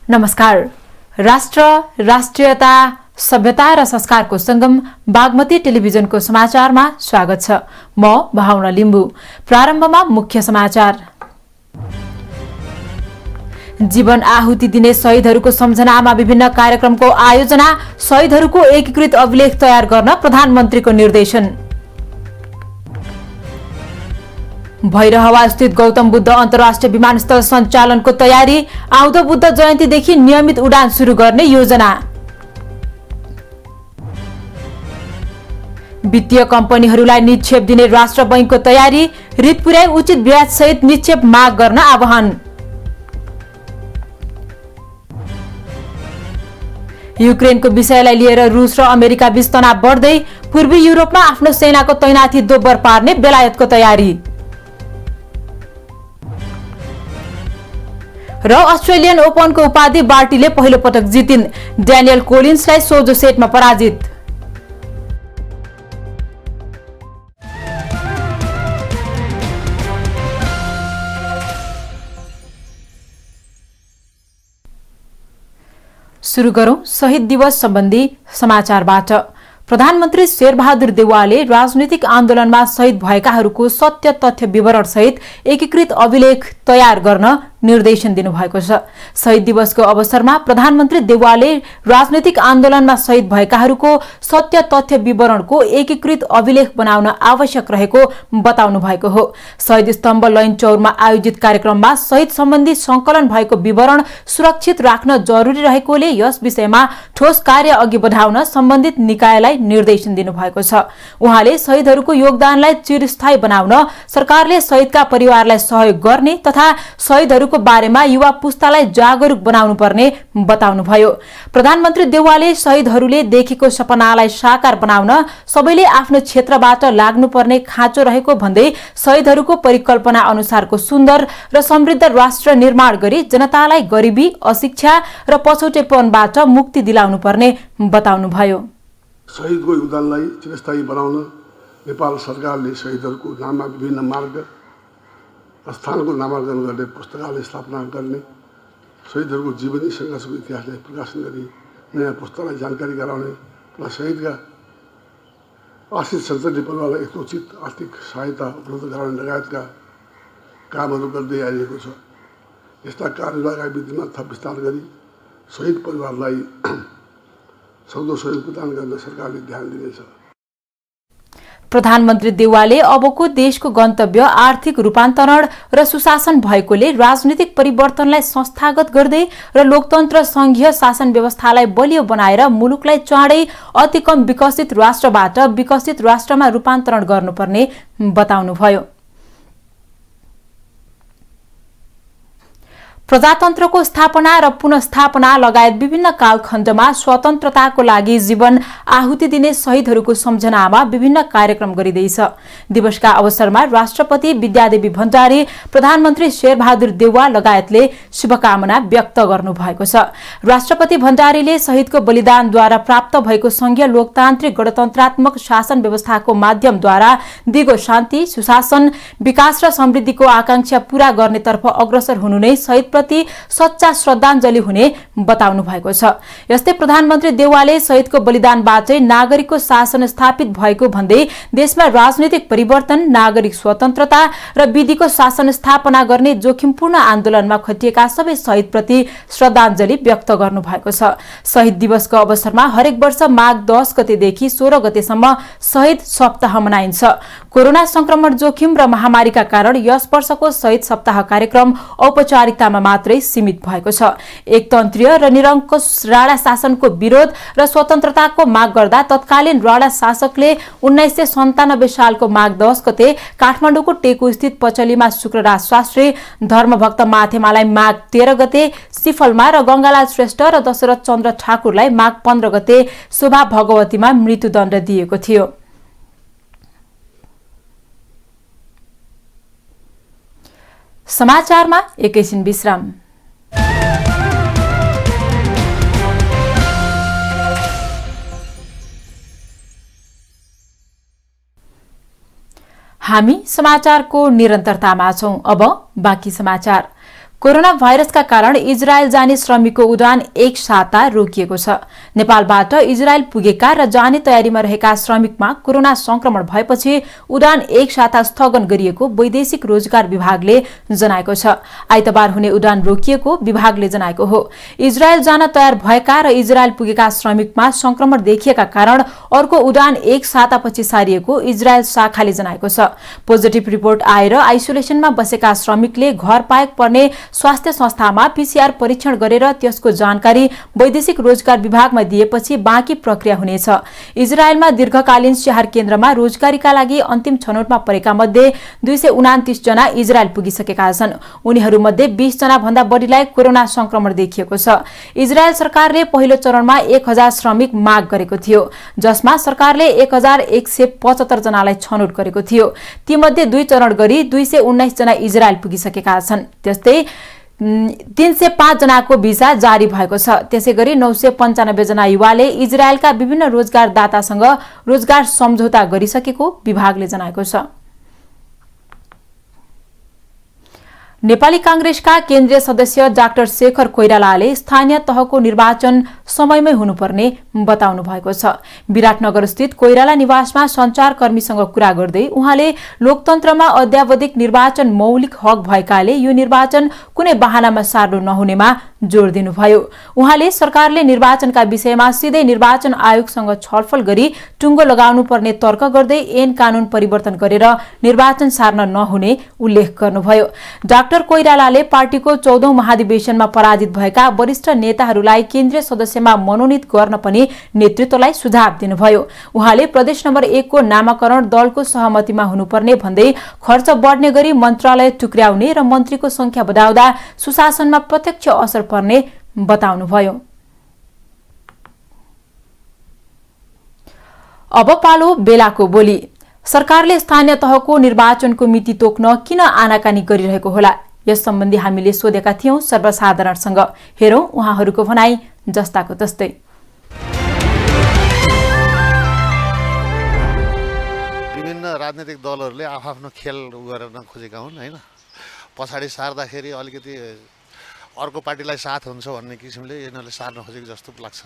नमस्कार। राष्ट्र, राष्ट्रियता, सभ्यता र संस्कारको संगम बागमती टेलिभिजनको समाचारमा स्वागत छ। म भावना लिम्बू। प्रारम्भमा मुख्य समाचार। जीवन आहुति दिने शहीदहरूको सम्झनामा विभिन्न कार्यक्रमको आयोजना, शहीदहरूको एकीकृत अभिलेख तयार गर्न प्रधानमन्त्रीको निर्देशन। भैरहवा स्थित गौतम बुद्ध अन्तर्राष्ट्रिय विमानस्थल सञ्चालनको तयारी, आउँदो बुद्ध जयन्तीदेखि नियमित उडान सुरु गर्ने योजना। वित्तीय कम्पनीहरूलाई निक्षेप दिने राष्ट्र बैंकको तयारी, ऋण पुर्याई उचित ब्याज सहित निक्षेप माग गर्न आह्वान। युक्रेनको विषयलाई लिएर रुस र अमेरिका बीच तनाव बढ्दै, पूर्वी युरोपमा आफ्नो सेनाको तैनाथी दोब्बर पार्ने बेलायतको तयारी। र अस्ट्रेलियन ओपनको उपाधि बार्टीले पहिलो पटक जितिन्। ड्यानियल कोलिन्सलाई सोझो सेटमा पराजित। सुरु गरौं शहीद दिवस सम्बन्धी समाचारबाट। प्रधानमन्त्री शेरबहादुर देउवाले राजनीतिक आन्दोलनमा शहीद भएकाहरूको सत्य तथ्य विवरण सहित एकीकृत अभिलेख तयार गर्न निर्देशन दिनुभएको छ। शहीद दिवसको अवसरमा प्रधानमन्त्री देउवाले राजनीतिक आन्दोलनमा शहीद भएकाहरूको सत्य तथ्य विवरणको एकीकृत अभिलेख बनाउन आवश्यक रहेको बताउनु भएको हो। शहीद स्तम्भ लैनचौरमा आयोजित कार्यक्रममा शहीद सम्बन्धी संकलन भएको विवरण सुरक्षित राख्न जरुरी रहेकोले यस विषयमा ठोस कार्य अघि बढाउन सम्बन्धित निकायलाई निर्देशन दिनुभएको छ। उहाँले शहीदहरूको योगदानलाई चिरस्थायी बनाउन सरकारले शहीदका परिवारलाई सहयोग गर्ने तथा शहीदहरूको बारेमा युवा पुस्तालाई जागरूक बनाउनु पर्ने बताउनुभयो। प्रधानमन्त्री देउवाले शहीदहरूले देखेको सपनालाई साकार बनाउन सबैले आफ्नो क्षेत्रबाट लाग्नुपर्ने खाँचो रहेको भन्दै शहीदहरूको परिकल्पना अनुसारको सुन्दर र समृद्ध राष्ट्र निर्माण गरी जनतालाई गरिबी, अशिक्षा र पछौटेपनबाट मुक्ति दिलाउनु पर्ने बताउनुभयो। शहीदको योगदानलाई चिरस्थायी बनाउन नेपाल सरकारले शहीदहरूको नाममा विभिन्न मार्ग स्थानको नामाङ्कन गर्ने पुस्तकालय स्थापना गर्ने, शहीदहरूको जीवनी सङ्घर्षको इतिहासलाई प्रकाशन गरी नयाँ पुस्तालाई जानकारी गराउने र शहीदका आश्रित सन्तति परिवारलाई यथोचित आर्थिक सहायता उपलब्ध गराउने लगायतका कामहरू गर्दै आइएको छ। यस्ता कार्यहरू आगामी दिनमा थप विस्तार गरी शहीद परिवारलाई सक्दो सहयोग प्रदान गर्न सरकारले ध्यान दिनेछ। प्रधानमन्त्री देउवाले अबको देशको गन्तव्य आर्थिक रूपान्तरण र सुशासन भएकोले राजनीतिक परिवर्तनलाई संस्थागत गर्दै र लोकतन्त्र संघीय शासन व्यवस्थालाई बलियो बनाएर मुलुकलाई चाँडै अति कम विकसित राष्ट्रबाट विकसित राष्ट्रमा रूपान्तरण गर्नुपर्ने बताउनुभयो। प्रजातन्त्रको स्थापना र पुनर्स्थापना लगायत विभिन्न कालखण्डमा स्वतन्त्रताको लागि जीवन आहुति दिने शहीदहरूको सम्झनामा विभिन्न कार्यक्रम गरिँदैछ। दिवसका अवसरमा राष्ट्रपति विद्यादेवी भण्डारी, प्रधानमन्त्री शेरबहादुर देउवा लगायतले शुभकामना व्यक्त गर्नुभएको छ। राष्ट्रपति भण्डारीले शहीदको बलिदानद्वारा प्राप्त भएको संघीय लोकतान्त्रिक गणतन्त्रात्मक शासन व्यवस्थाको माध्यमद्वारा दिगो शान्ति, सुशासन, विकास र समृद्धिको आकांक्षा पूरा गर्नेतर्फ अग्रसर हुनु नै शहीद प्रति सच्चा श्रद्धाञ्जली हुने बताउनु भएको छ। यस्तै प्रधानमन्त्री देउवाले शहीदको बलिदानबाटै नागरिकको शासन स्थापित भएको भन्दै देशमा राजनीतिक परिवर्तन, नागरिक स्वतन्त्रता र विधिको शासन स्थापना गर्ने जोखिमपूर्ण आन्दोलनमा खटिएका सबै शहीदप्रति श्रद्धाञ्जली व्यक्त गर्नु भएको छ। शहीद दिवसको अवसरमा हरेक वर्ष माघ 10 गतेदेखि 16 गतेसम्म शहीद सप्ताह मनाइन्छ। कोरोना संक्रमण जोखिम र महामारीका कारण यस वर्षको शहीद सप्ताह कार्यक्रम औपचारिकतामा मात्रै सीमित भएको छ। एकतन्त्रीय र निरङ्कुश राणा शासनको विरोध र स्वतन्त्रताको माग गर्दा तत्कालीन राणा शासकले 1997 सालको माघ 10 गते काठमाडौँको टेकु स्थित पचलीमा शुक्रराज शास्त्री, धर्मभक्त माथेमालाई माघ 13 गते सिफलमा र गंगालाल श्रेष्ठ र दशरथ चन्द्र ठाकुरलाई माघ 15 गते शोभा भगवतीमा मृत्युदण्ड दिएको थियो। समाचारमा एकैछिन विश्राम। हामी समाचारको निरन्तरतामा छौं। अब बाँकी समाचार। कोरोना भाइरसका कारण इजरायल जाने श्रमिकको उडान एक साता रोकिएको छ। नेपालबाट इजरायल पुगेका र जाने तयारीमा रहेका श्रमिकमा कोरोना संक्रमण भएपछि उडान एक साता स्थगन गरिएको वैदेशिक रोजगार विभागले जनाएको छ। आइतबार हुने उडान रोकिएको विभागले जनाएको हो। इजरायल जान तयार भएका र इजरायल पुगेका श्रमिकमा संक्रमण देखिएका कारण अर्को उडान एक सातापछि सारिएको इजरायल शाखाले जनाएको छ। पोजिटिभ रिपोर्ट आएर आइसोलेसनमा बसेका श्रमिकले घर पाएक पर्ने स्वास्थ्य संस्थामा पीसीआर परीक्षण गरेर त्यसको जानकारी वैदेशिक रोजगार विभागमा दिएपछि बाँकी प्रक्रिया हुनेछ। इजरायलमा दीर्घकालीन स्याहार केन्द्रमा रोजगारीका लागि अन्तिम छनौटमा परेका मध्ये 229 जना इजरायल पुगिसकेका छन्। उनीहरूमध्ये 20 जना भन्दा बढीलाई कोरोना संक्रमण देखिएको छ। इजरायल सरकारले पहिलो चरणमा 1000 श्रमिक माग गरेको थियो, जसमा सरकारले 1175 जनालाई छनौट गरेको थियो। तीमध्ये 2 चरण गरी 219 जना इजरायल पुगिसकेका छन्। त्यस्तै 305 जनाको भिसा जारी भएको छ। त्यसैगरी 995 जना युवाले इजरायलका विभिन्न रोजगारदातासँग रोजगार सम्झौता गरिसकेको विभागले जनाएको छ। नेपाली कांग्रेसका केन्द्रीय सदस्य डाक्टर शेखर कोइरालाले स्थानीय तहको निर्वाचन समयमै हुनुपर्ने बताउनु भएको छ। विराटनगर स्थित कोइराला निवासमा सञ्चारकर्मीसँग कुरा गर्दै उहाँले लोकतन्त्रमा अद्यावधिक निर्वाचन मौलिक हक भएकाले यो निर्वाचन कुनै बहानामा सार्नु नहुनेमा जोड़ दिनुभयो। उहाँले सरकारले निर्वाचनका विषयमा सिधै निर्वाचन आयोगसँग छलफल गरी टुङ्गो लगाउनु पर्ने तर्क गर्दै ऐन कानून परिवर्तन गरेर निर्वाचन सार्न नहुने उल्लेख गर्नुभयो। डाक्टर कोइरालाले पार्टीको 14औं महाधिवेशनमा पराजित भएका वरिष्ठ नेताहरूलाई केन्द्रीय सदस्यमा मनोनित गर्न पनि नेतृत्वलाई सुझाव दिनुभयो। उहाँले प्रदेश नम्बर 1 को नामाकरण दलको सहमतिमा हुनुपर्ने भन्दै खर्च बढ्ने गरी मन्त्रालय टुक्र्याउने र मन्त्रीको संख्या बढाउँदा सुशासनमा प्रत्यक्ष असर पर्ने बताउनुभयो। अब पालो बेलाको बोली। सरकारले स्थानीय तहको निर्वाचनको मिति तोक्न किन आनाकानी गरिरहेको होला, यस सम्बन्धी हामीले सोधेका थियौं सर्वसाधारणसँग। हेरौं उहाँहरूको भनाई जस्ताको तस्तै। विभिन्न राजनीतिक दलहरूले आफ्नो खेल गर्न खोजेका हुन् हैन। पछाडी सार्दाखेरि अलिकति अर्को पार्टीलाई साथ हुन्छ भन्ने किसिमले यिनीहरूले सार्न खोजेको जस्तो लाग्छ।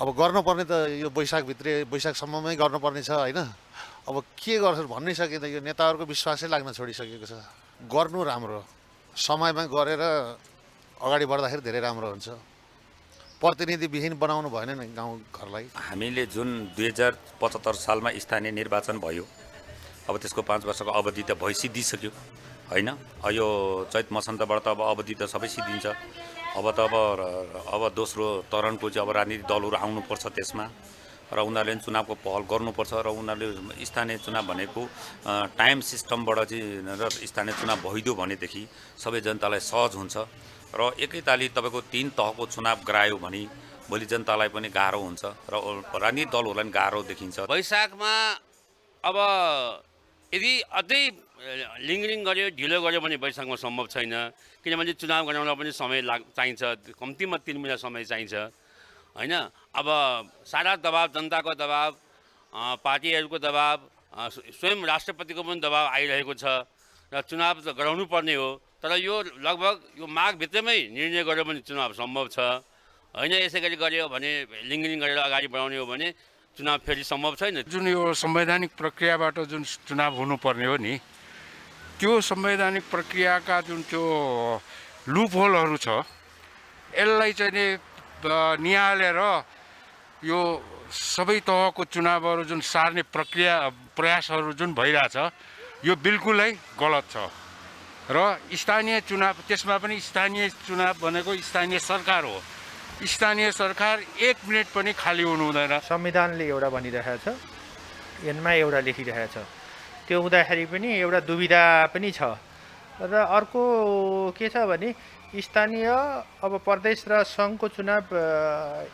अब गर्नुपर्ने त यो वैशाखसम्ममै गर्नुपर्ने छ हैन। अब के गर्छ भन्नै सकिँदैन। यो नेताहरूको विश्वासै लाग्न छोडिसकेको छ। गर्नु राम्रो, समयमा गरेर अगाडि बढ्दाखेरि धेरै राम्रो हुन्छ। प्रतिनिधिविहीन बनाउनु भएन नि गाउँ घरलाई। हामीले जुन 2075 सालमा स्थानीय निर्वाचन भयो, अब त्यसको 5 वर्षको अवधि त भइसकिदिसक्यो हैन। यो चैत मसन्तबाट त अब अवधि त सबै सिद्धिन्छ। अब दोस्रो तरणको चाहिँ अब राजनीतिक दलहरू आउनुपर्छ त्यसमा, र उनीहरूले चुनावको पहल गर्नुपर्छ। र उनीहरूले स्थानीय चुनाव भनेको टाइम सिस्टमबाट चाहिँ र स्थानीय चुनाव भइदियो भनेदेखि सबै जनतालाई सहज हुन्छ। र एकैताली तपाईँको 3 तहको चुनाव गरायो भने भोलि जनतालाई पनि गाह्रो हुन्छ र राजनीतिक दलहरूलाई पनि गाह्रो देखिन्छ। वैशाखमा अब यदि अझै लिङ्गरिङ गर्यो, ढिलो गर्यो भने वैशाखमा सम्भव छैन। किनभने चुनाव गराउन पनि समय चाहिन्छ, कम्तीमा 3 महिना समय चाहिन्छ हैन। अब सारा दबाब, जनताको दबाब, पार्टीहरूको दबाब, स्वयं राष्ट्रपतिको पनि दबाब आइरहेको छ र चुनाव त गराउनु पर्ने हो। तर यो लगभग यो माघभित्रमै निर्णय गर्यो भने चुनाव सम्भव छ हैन। यसै गरी गर्यो भने लिङ्गरिङ गरेर अगाडि बढाउने हो भने चुनाव फेरि सम्भव छैन। जुन यो संवैधानिक प्रक्रियाबाट जुन चुनाव हुनुपर्ने हो नि, त्यो संवैधानिक प्रक्रियाका जुन त्यो लुपहोलहरू छ, यसलाई चाहिँ निहालेर यो सबै तहको चुनावहरू जुन सार्ने प्रयासहरू जुन भइरहेछ, यो बिल्कुलै गलत छ। र स्थानीय चुनाव, त्यसमा पनि स्थानीय चुनाव भनेको स्थानीय सरकार हो। स्थानीय सरकार 1 मिनट पनि खाली हुनु हुँदैन। संविधानले एउटा भनिरहेछ, ऐनमा एउटा लेखिरहेछ। त्यो हुँदाखेरि पनि एउटा दुविधा पनि छ। र अर्को के छ भने स्थानीय अब प्रदेश र सङ्घको चुनाव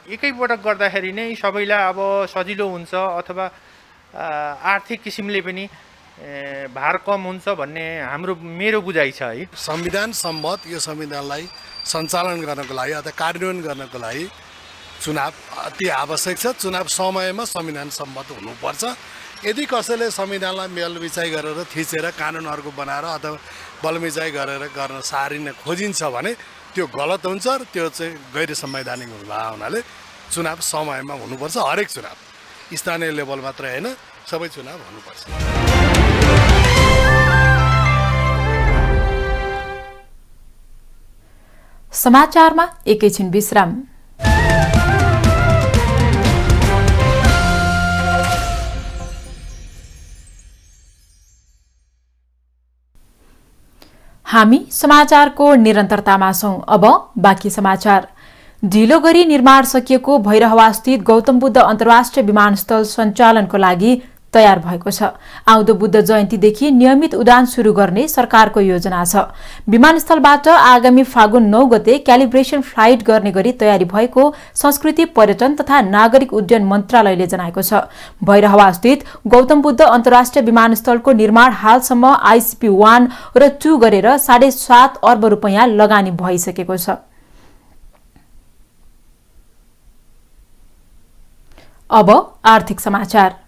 एकैपटक गर्दाखेरि नै सबैलाई अब सजिलो हुन्छ अथवा आर्थिक किसिमले पनि भार कम हुन्छ भन्ने मेरो बुझाइ छ है। संविधान सम्मत यो संविधानलाई सञ्चालन गर्नको लागि अथवा कार्यान्वयन गर्नको लागि चुनाव अति आवश्यक छ। चुनाव समयमा संविधान सम्मत हुनुपर्छ। यदि कसैले संविधानलाई मेलमिचाइ गरेर थिचेर कानुन अर्को बनाएर अथवा बलमिचाइ गरेर गर्न सारिन खोजिन्छ भने त्यो गलत हुन्छ र त्यो चाहिँ गैर संवैधानिक हुनाले चुनाव समयमा हुनुपर्छ। हरेक चुनाव स्थानीय लेभल मात्रै होइन, सबै चुनाव हुनुपर्छ। समाचारमा एकैछिन विश्राम। हामी समाचारको निरन्तरतामा छौं। अब बाँकी समाचार। ढिलो गरी निर्माण सकिएको भैरहवास्थित गौतम बुद्ध अन्तर्राष्ट्रिय विमानस्थल सञ्चालनको लागि तयार भएको छ। आउँदो बुद्ध जयन्तीदेखि नियमित उडान शुरू गर्ने सरकारको योजना छ। विमानस्थलबाट आगामी फागुन 9 गते क्यालिब्रेसन फ्लाइट गर्ने गरी तयारी भएको संस्कृति पर्यटन तथा नागरिक उड्डयन मन्त्रालयले जनाएको छ। भैरहवास्थित गौतम बुद्ध अन्तर्राष्ट्रिय विमानस्थलको निर्माण हालसम्म ICP 1 र 2 गरेर 7.5 अर्ब रुपैयाँ लगानी भइसकेको छ। अब आर्थिक समाचार।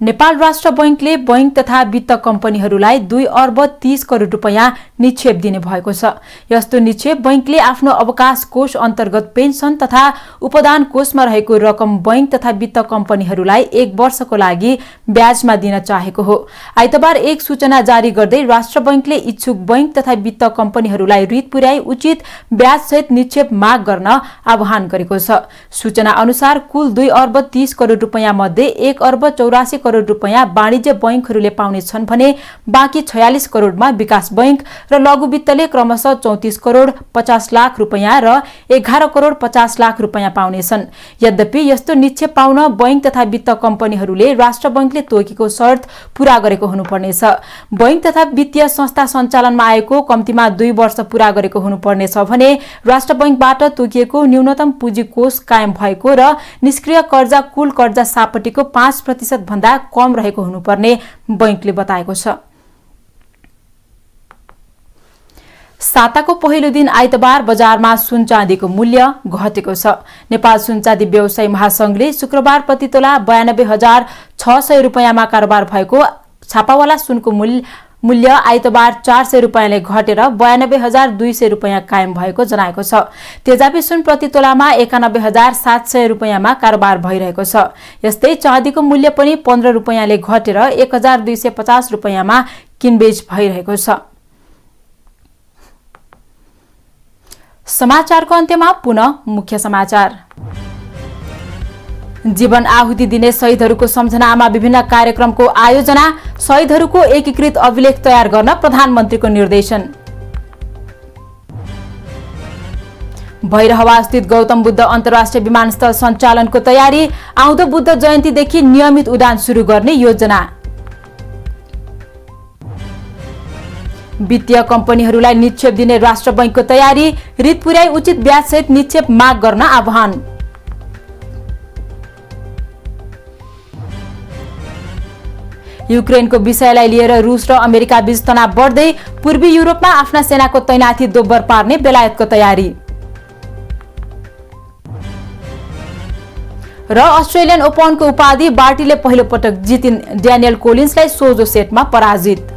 नेपाल राष्ट्र बैंकले बैंक तथा वित्त कम्पनीहरूलाई 2 अर्ब 30 करोड़ रुपैयाँ निक्षेप दिने भएको छ। यस्तो निक्षेप बैंकले आफ्नो अवकाश कोष अन्तर्गत पेन्सन तथा उपदान कोषमा रहेको रकम बैंक तथा वित्त कम्पनीहरूलाई 1 वर्षको लागि ब्याजमा दिन चाहेको हो। आइतबार एक सूचना जारी गर्दै राष्ट्र बैंकले इच्छुक बैंक तथा वित्त कम्पनीहरूलाई ऋण पुर्याई उचित ब्याजसहित निक्षेप माग गर्न आह्वान गरेको छ। सूचना अनुसार कुल 2 अर्ब 30 करोड़ रुपैयाँ मध्ये 1 अर्ब 84 करोड़ रुपैयाँ वाणिज्य बैंकहरूले पाउने छन् भने बाँकी 46 करोड़मा विकास बैंक र लघु वित्तले क्रमशः 34 करोड़ 50 लाख रुपैयाँ र 11 करोड़ 50 लाख रुपैयाँ पाउनेछन्। यद्यपि यस्तो निक्षेप पाउन बैंक तथा वित्त कम्पनीहरूले राष्ट्र बैंकले तोकेको शर्त पूरा गरेको हुनुपर्नेछ। बैंक तथा वित्तीय संस्था सञ्चालनमा आएको कम्तीमा 2 वर्ष पूरा गरेको हुनुपर्नेछ भने राष्ट्र बैंकबाट तोकिएको न्यूनतम पुँजी कोष कायम भएको र निष्क्रिय कर्जा कुल कर्जा सापटीको 5% भन्दा कम रहेको हुनुपर्ने बैंकले बताएको छ। साताको पहिलो दिन आइतबार बजारमा सुन चाँदीको मूल्य घटेको छ। नेपाल सुन चाँदी व्यवसायी महासंघले शुक्रबार प्रति तोला 92,600 रुपैयाँमा कारोबार भएको छापावाला सुनको मूल्य आइतबार 400 रुपैयाँले घटेर 92,200 रुपैयाँ कायम भएको जनाएको छ। तेजाबी सुन प्रति तोलामा 91,700 रुपैयाँमा कारोबार भइरहेको छ। यस्तै चाँदीको मूल्य पनि 15 रुपैयाँले घटेर 1,250 रुपैयाँमा किनबेच भइरहेको छ। समाचारको अन्त्यमा पुनः मुख्य समाचार। जीवन आहुति दिने शहीदहरूको सम्झनामा विभिन्न कार्यक्रमको आयोजना, शहीदहरूको एकीकृत अभिलेख तयार गर्न प्रधानमन्त्रीको निर्देशन। भैरहवास्थित गौतम बुद्ध अन्तर्राष्ट्रिय विमानस्थल सञ्चालनको तयारी, आउँदो बुद्ध जयन्तीदेखि नियमित उडान शुरू गर्ने योजना। वित्तीय कम्पनीहरूलाई निक्षेप दिने राष्ट्र बैंकको तयारी, ऋण पुर्याई उचित ब्याजसहित निक्षेप माग गर्न आह्वान। युक्रेनको विषयलाई लिएर रुस र अमेरिका बीच तनाव बढ्दै, पूर्वी युरोपमा आफ्ना सेनाको तैनाथी दोब्बर पार्ने बेलायतको तयारी। र अस्ट्रेलियन ओपनको उपाधि बार्टीले पहिलो पटक जितिन्, ड्यानियल कोलिन्सलाई सोझो सेटमा पराजित।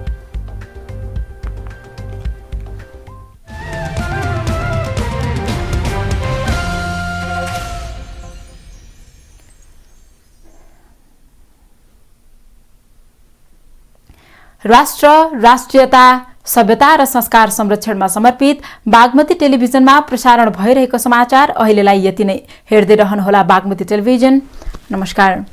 राष्ट्र, राष्ट्रियता, सभ्यता र संस्कार संरक्षणमा समर्पित बागमती टेलिभिजनमा प्रसारण भइरहेको समाचार अहिलेलाई यति नै। हेर्दै रहनुहोला बागमती टेलिभिजन। नमस्कार।